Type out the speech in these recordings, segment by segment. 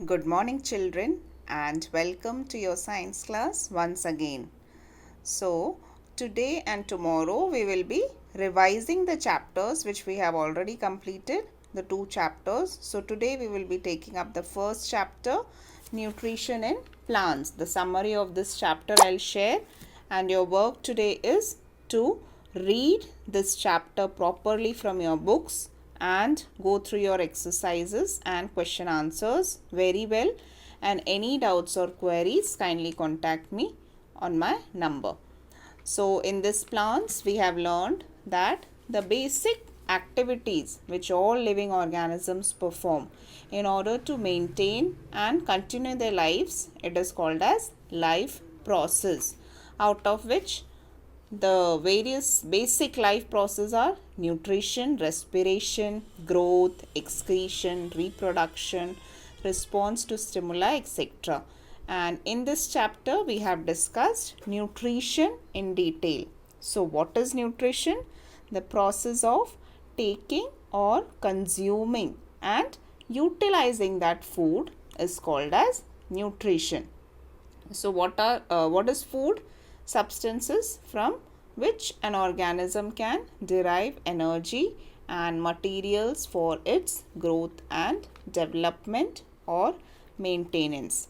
Good morning, children, and welcome to your science class once again. So, today and tomorrow we will be revising the chapters which we have already completed, the two chapters. So, today we will be taking up the first chapter, Nutrition in Plants. The summary of this chapter I'll share, and your work today is to read this chapter properly from your books and go through your exercises and question answers very well, and any doubts or queries kindly contact me on my number. So in this plants we have learned that the basic activities which all living organisms perform in order to maintain and continue their lives, it is called as life process, out of which the various basic life processes are nutrition, respiration, growth, excretion, reproduction, response to stimuli, etc. And in this chapter, we have discussed nutrition in detail. So, what is nutrition? The process of taking or consuming and utilizing that food is called as nutrition. So, what is food? Substances from which an organism can derive energy and materials for its growth and development or maintenance.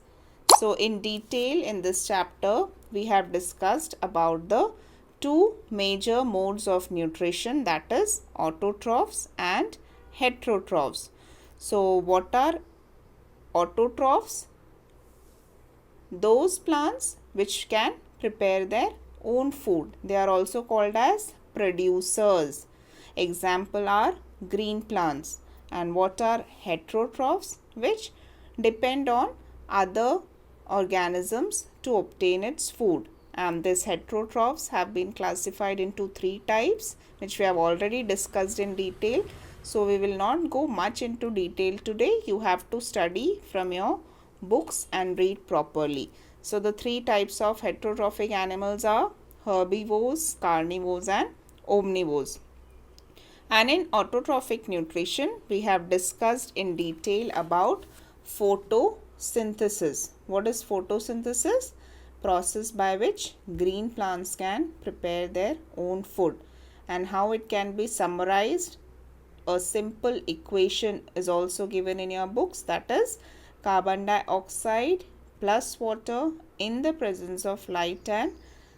So, in detail in this chapter, we have discussed about the two major modes of nutrition, that is autotrophs and heterotrophs. So, what are autotrophs? Those plants which can prepare their own food. They are also called as producers. Example are green plants. And what are heterotrophs? Which depend on other organisms to obtain its food. And these heterotrophs have been classified into three types, which we have already discussed in detail. So we will not go much into detail today. You have to study from your books and read properly. So the three types of heterotrophic animals are herbivores, carnivores and omnivores. And in autotrophic nutrition, we have discussed in detail about photosynthesis. What is photosynthesis? Process by which green plants can prepare their own food, and how it can be summarized. A simple equation is also given in your books, that is carbon dioxide plus water in the presence of light and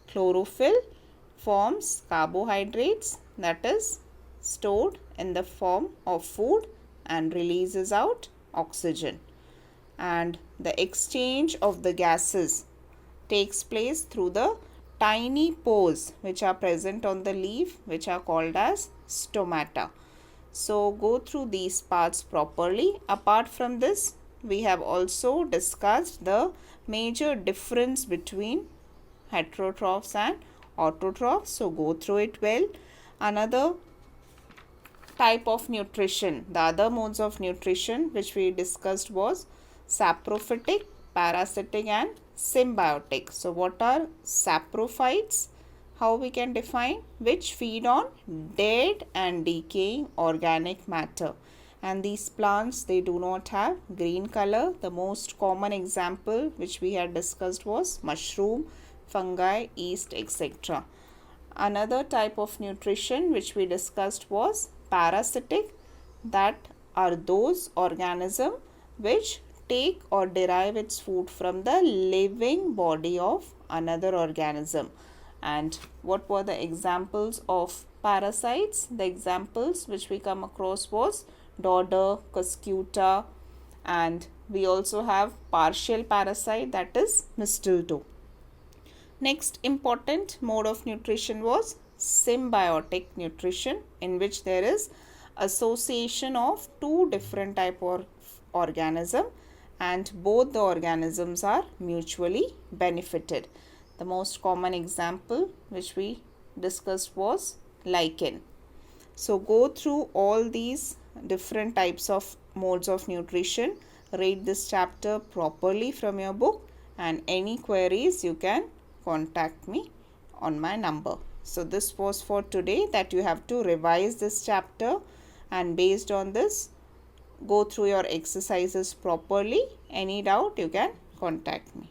chlorophyll forms carbohydrates, that is stored in the form of food and releases out oxygen. And the exchange of the gases takes place through the tiny pores which are present on the leaf, which are called as stomata. So go through these parts properly. Apart from this, we have also discussed the major difference between heterotrophs and autotrophs. So go through it well. Another type of nutrition, the other modes of nutrition which we discussed was saprophytic, parasitic and symbiotic. So what are saprophytes? How we can define? Which feed on dead and decaying organic matter. And these plants, they do not have green color. The most common example which we had discussed was mushroom, fungi, yeast, etc. Another type of nutrition which we discussed was parasitic. That are those organisms which take or derive its food from the living body of another organism. And what were the examples of parasites? The examples which we come across was dodder, cuscuta, and we also have partial parasite, that is mistletoe. Next important mode of nutrition was symbiotic nutrition, in which there is association of two different type of organism and both the organisms are mutually benefited. The most common example which we discussed was lichen. So go through all these different types of modes of nutrition. Read this chapter properly from your book, and any queries you can contact me on my number. So this was for today, that you have to revise this chapter, and based on this go through your exercises properly. Any doubt, you can contact me.